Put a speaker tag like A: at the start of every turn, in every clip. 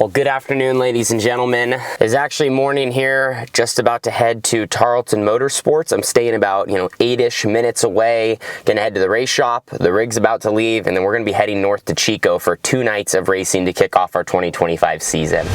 A: Well, good afternoon, ladies and gentlemen. It's actually morning here, just about to head to Tarleton Motorsports. I'm staying about, 8-ish minutes away. Gonna head to the race shop. The rig's about to leave, and then we're gonna be heading north to Chico for 2 nights of racing to kick off our 2025 season.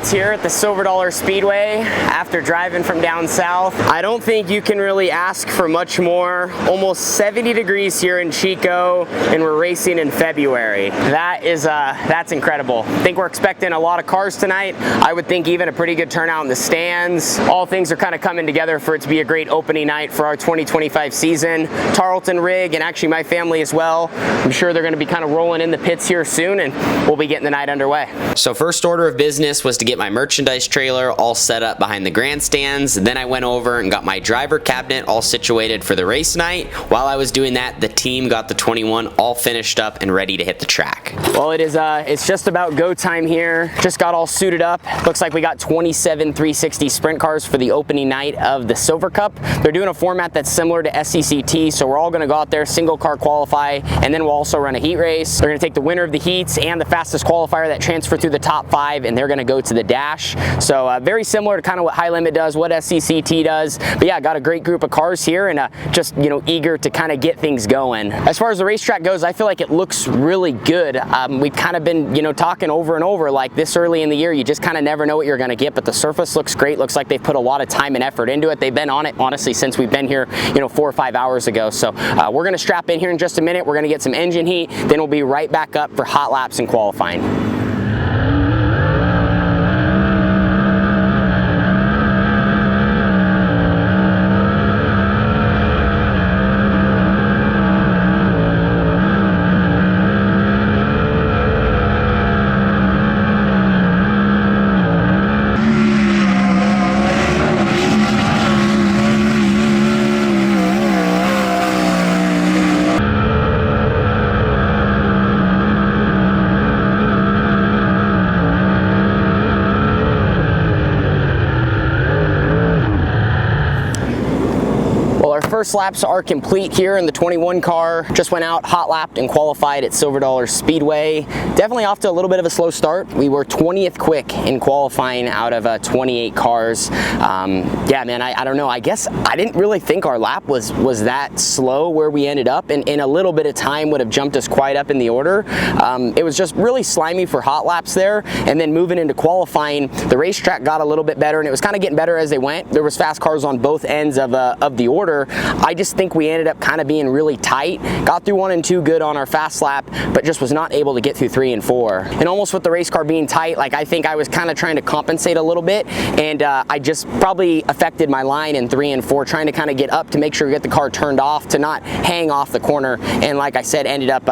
A: Here at the Silver Dollar Speedway after driving from down south. I don't think you can really ask for much more. Almost 70 degrees here in Chico, and we're racing in February. That's incredible. I think we're expecting a lot of cars tonight. I would think even a pretty good turnout in the stands. All things are kind of coming together for it to be a great opening night for our 2025 season. Tarleton rig, and actually my family as well. I'm sure they're going to be kind of rolling in the pits here soon, and we'll be getting the night underway. So first order of business was to get my merchandise trailer all set up behind the grandstands. Then I went over and got my driver cabinet all situated for the race night. While I was doing that, the team got the 21 all finished up and ready to hit the track. Well, it's just about go time here. Just got all suited up. Looks like we got 27 360 sprint cars for the opening night of the Silver Cup. They're doing a format that's similar to SCCT, so we're all going to go out there, single car qualify, and then we'll also run a heat race. They're going to take the winner of the heats and the fastest qualifier that transfer through the top 5, and they're going to go to the dash. So very similar to kind of what High Limit does, what SCCT does. But yeah, got a great group of cars here, and just eager to kind of get things going. As far as the racetrack goes, I feel like it looks really good. We've kind of been talking over and over, like this early in the year, you just kind of never know what you're going to get. But the surface looks great. Looks like they've put a lot of time and effort into it. They've been on it honestly since we've been here 4 or 5 hours ago. So we're going to strap in here in just a minute. We're going to get some engine heat. Then we'll be right back up for hot laps and qualifying. First laps are complete here in the 21 car. Just went out, hot lapped, and qualified at Silver Dollar Speedway. Definitely off to a little bit of a slow start. We were 20th quick in qualifying out of 28 cars. Yeah, man, I don't know. I guess I didn't really think our lap was that slow where we ended up, and in a little bit of time would have jumped us quite up in the order. It was just really slimy for hot laps there, and then moving into qualifying, the racetrack got a little bit better, and it was kind of getting better as they went. There was fast cars on both ends of the order. I just think we ended up kind of being really tight. Got through 1 and 2 good on our fast lap, but just was not able to get through 3 and 4. And almost with the race car being tight, I think I was kind of trying to compensate a little bit, and I just probably affected my line in 3 and 4, trying to kind of get up to make sure we get the car turned off to not hang off the corner. And like I said, ended up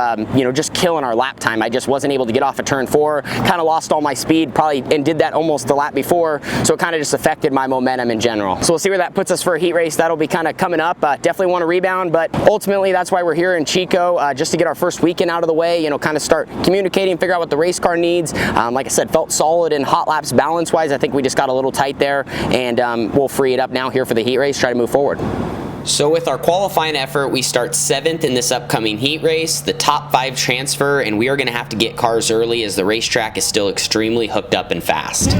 A: just killing our lap time. I just wasn't able to get off of turn 4, kind of lost all my speed and did that almost the lap before, so it kind of just affected my momentum in general. So we'll see where that puts us for a heat race. That'll be kind of coming up. Definitely want to rebound, but ultimately that's why we're here in Chico, just to get our first weekend out of the way, kind of start communicating, figure out what the race car needs. Like I said, felt solid in hot laps balance wise. I think we just got a little tight there, and we'll free it up now here for the heat race, try to move forward. So with our qualifying effort, we start 7th in this upcoming heat race. The top 5 transfer, and we are going to have to get cars early as the racetrack is still extremely hooked up and fast.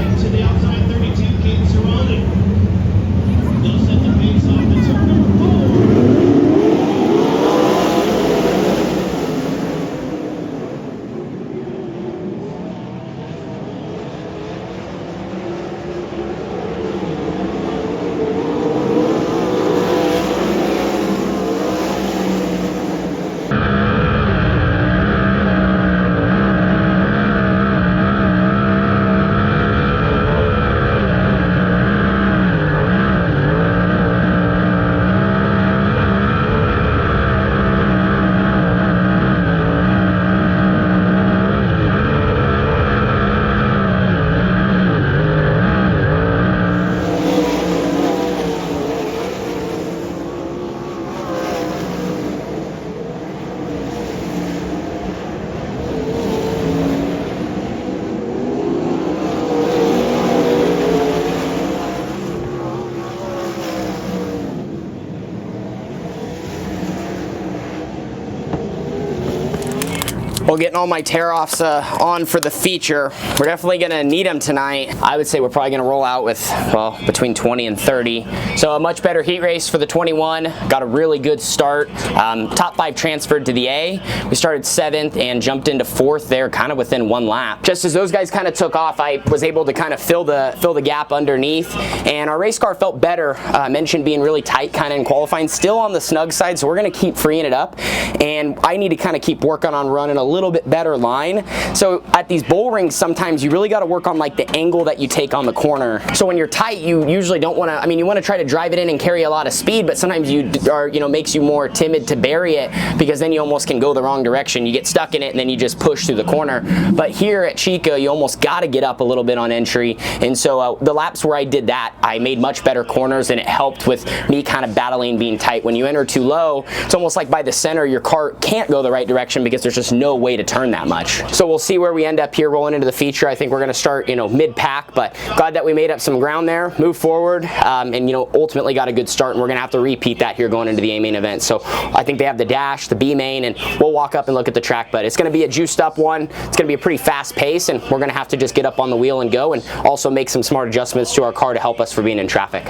A: Well, getting all my tear-offs on for the feature. We're definitely gonna need them tonight. I would say we're probably gonna roll out with, well, between 20 and 30. So a much better heat race for the 21. Got a really good start. Top 5 transferred to the A. We started 7th and jumped into 4th there, kind of within 1 lap. Just as those guys kind of took off, I was able to kind of fill the gap underneath, and our race car felt better. Mentioned being really tight kind of in qualifying, still on the snug side, so we're gonna keep freeing it up, and I need to kind of keep working on running a little bit better line. So at these bowl rings, sometimes you really got to work on like the angle that you take on the corner. So when you're tight, you usually don't want to, I mean, you want to try to drive it in and carry a lot of speed, but sometimes you are, you know, makes you more timid to bury it, because then you almost can go the wrong direction. You get stuck in it and then you just push through the corner. But here at Chico, you almost got to get up a little bit on entry, and so the laps where I did that, I made much better corners, and it helped with me kind of battling being tight. When you enter too low, it's almost like by the center your car can't go the right direction because there's just no way to turn that much. So we'll see where we end up here rolling into the feature. I think we're going to start, you know, mid-pack, but glad that we made up some ground there, move forward, and, you know, ultimately got a good start, and we're going to have to repeat that here going into the A main event. So I think they have the dash, the B main, and we'll walk up and look at the track, but it's going to be a juiced up one. It's going to be a pretty fast pace, and we're going to have to just get up on the wheel and go, and also make some smart adjustments to our car to help us for being in traffic.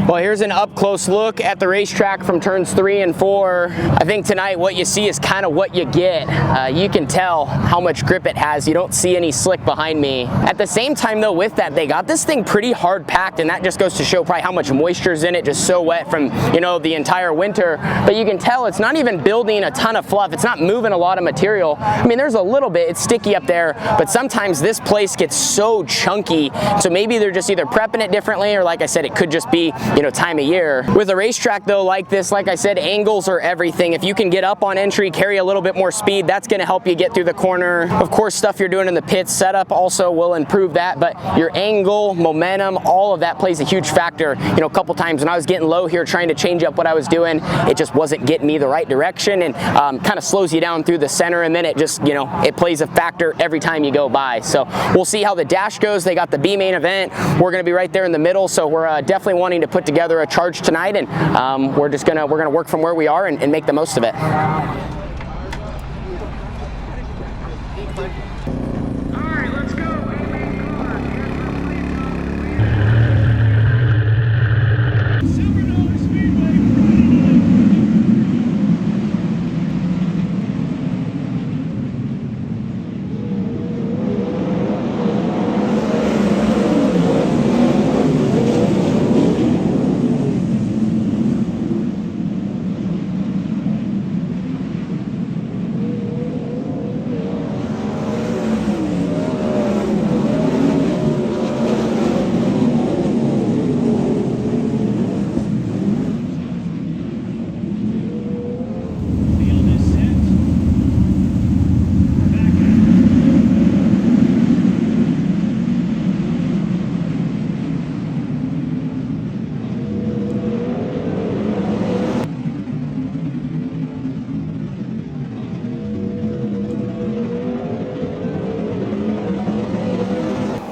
A: Well, here's an up-close look at the racetrack from turns 3 and 4. I think tonight what you see is kind of what you get. You can tell how much grip it has. You don't see any slick behind me. At the same time, though, with that, they got this thing pretty hard packed, and that just goes to show probably how much moisture's in it, just so wet from, you know, the entire winter. But you can tell it's not even building a ton of fluff. It's not moving a lot of material. I mean, there's a little bit. It's sticky up there, but sometimes this place gets so chunky. So maybe they're just either prepping it differently, or like I said, it could just be, you know, time of year. With a racetrack though like this, like I said, angles are everything. If you can get up on entry, carry a little bit more speed, that's going to help you get through the corner. Of course, stuff you're doing in the pits, setup also will improve that, but your angle, momentum, all of that plays a huge factor. You know, a couple times when I was getting low here trying to change up what I was doing, it just wasn't getting me the right direction, and kind of slows you down through the center, and then it just, you know, it plays a factor every time you go by. So we'll see how the dash goes. They got the B main event. We're going to be right there in the middle, so we're definitely wanting to put together a charge tonight, and we're gonna work from where we are and make the most of it.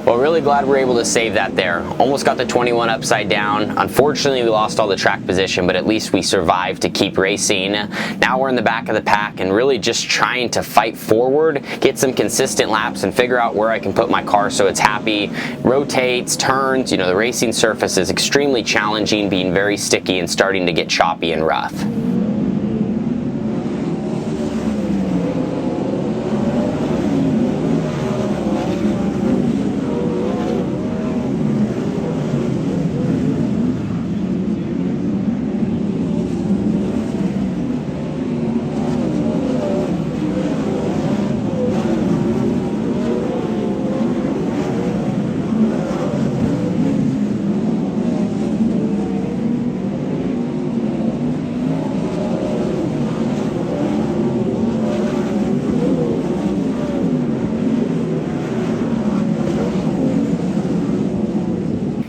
A: Well, really glad we're able to save that there. Almost got the 21 upside down. Unfortunately, we lost all the track position, but at least we survived to keep racing. Now we're in the back of the pack and really just trying to fight forward, get some consistent laps, and figure out where I can put my car so it's happy, rotates, turns. You know, the racing surface is extremely challenging, being very sticky and starting to get choppy and rough.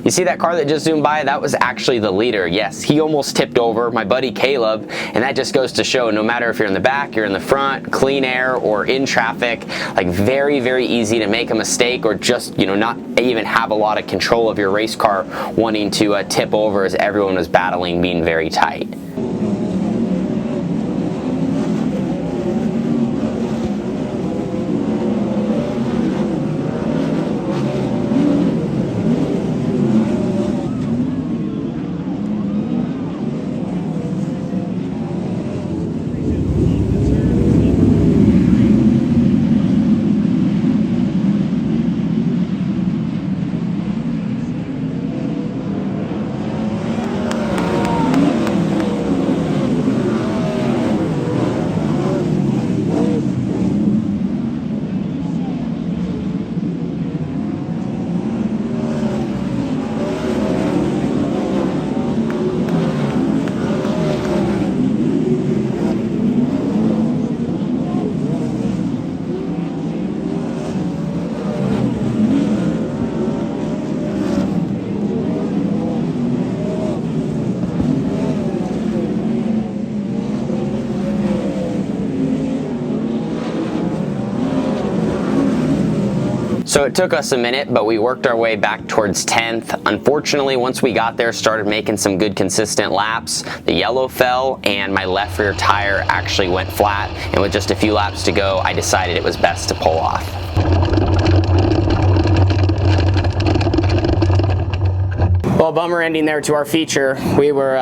A: You see that car that just zoomed by? That was actually the leader. Yes, he almost tipped over my buddy Caleb, and that just goes to show no matter if you're in the back, you're in the front, clean air, or in traffic, like very, very easy to make a mistake or just, you know, not even have a lot of control of your race car wanting to tip over as everyone was battling being very tight. So it took us a minute, but we worked our way back towards 10th. Unfortunately, once we got there, started making some good consistent laps, the yellow fell and my left rear tire actually went flat. And with just a few laps to go, I decided it was best to pull off. Well, bummer ending there to our feature. We were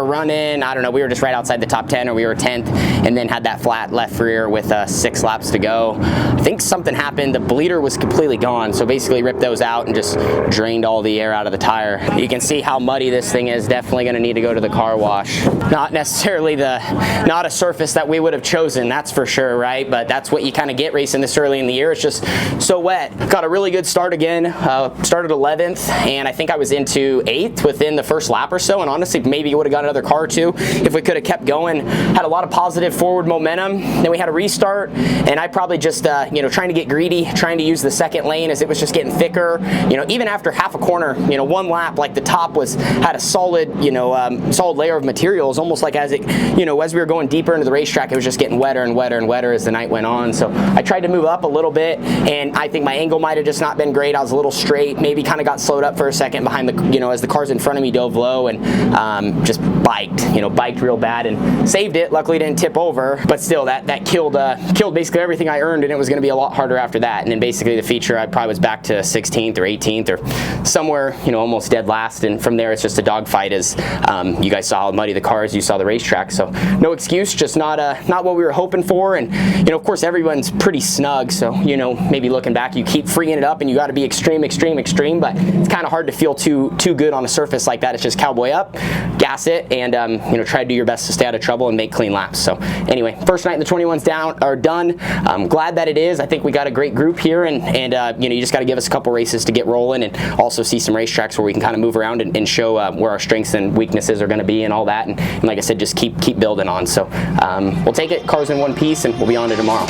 A: running, I don't know, we were just right outside the top 10, or we were 10th, and then had that flat left rear with 6 laps to go. I think something happened. The bleeder was completely gone, so basically ripped those out and just drained all the air out of the tire. You can see how muddy this thing is. Definitely going to need to go to the car wash. Not necessarily not a surface that we would have chosen, that's for sure, right? But that's what you kind of get racing this early in the year. It's just so wet. Got a really good start again. Started 11th, and I think I was into 8th within the first lap or so, and honestly maybe would have got another car or two if we could have kept going. Had a lot of positive forward momentum. Then we had a restart, and I probably just trying to get greedy, trying to use the second lane as it was just getting thicker. Even after half a corner, one lap, like the top had a solid solid layer of materials, almost like as it as we were going deeper into the racetrack, it was just getting wetter and wetter and wetter as the night went on. So I tried to move up a little bit, and I think my angle might have just not been great. I was a little straight, maybe kind of got slowed up for a second behind the as the cars in front of me dove low, and just biked real bad and saved it. Luckily didn't tip over, but still that killed basically everything I earned, and it was going to be a lot harder after that. And then basically the feature, I probably was back to 16th or 18th or somewhere almost dead last, and from there it's just a dogfight. As you guys saw how muddy the cars, you saw the racetrack, so no excuse, just not what we were hoping for. And of course everyone's pretty snug, so maybe looking back, you keep freeing it up and you got to be extreme, but it's kind of hard to feel too good on a surface like that. It's just cowboy up, gas it, and try to do your best to stay out of trouble and make clean laps. So anyway, first night in the 21s done. I'm glad that it is. I think we got a great group here, and you just got to give us a couple races to get rolling, and also see some racetracks where we can kind of move around and show where our strengths and weaknesses are going to be and all that. And like I said, just keep building on. So we'll take it, cars in one piece, and we'll be on to tomorrow.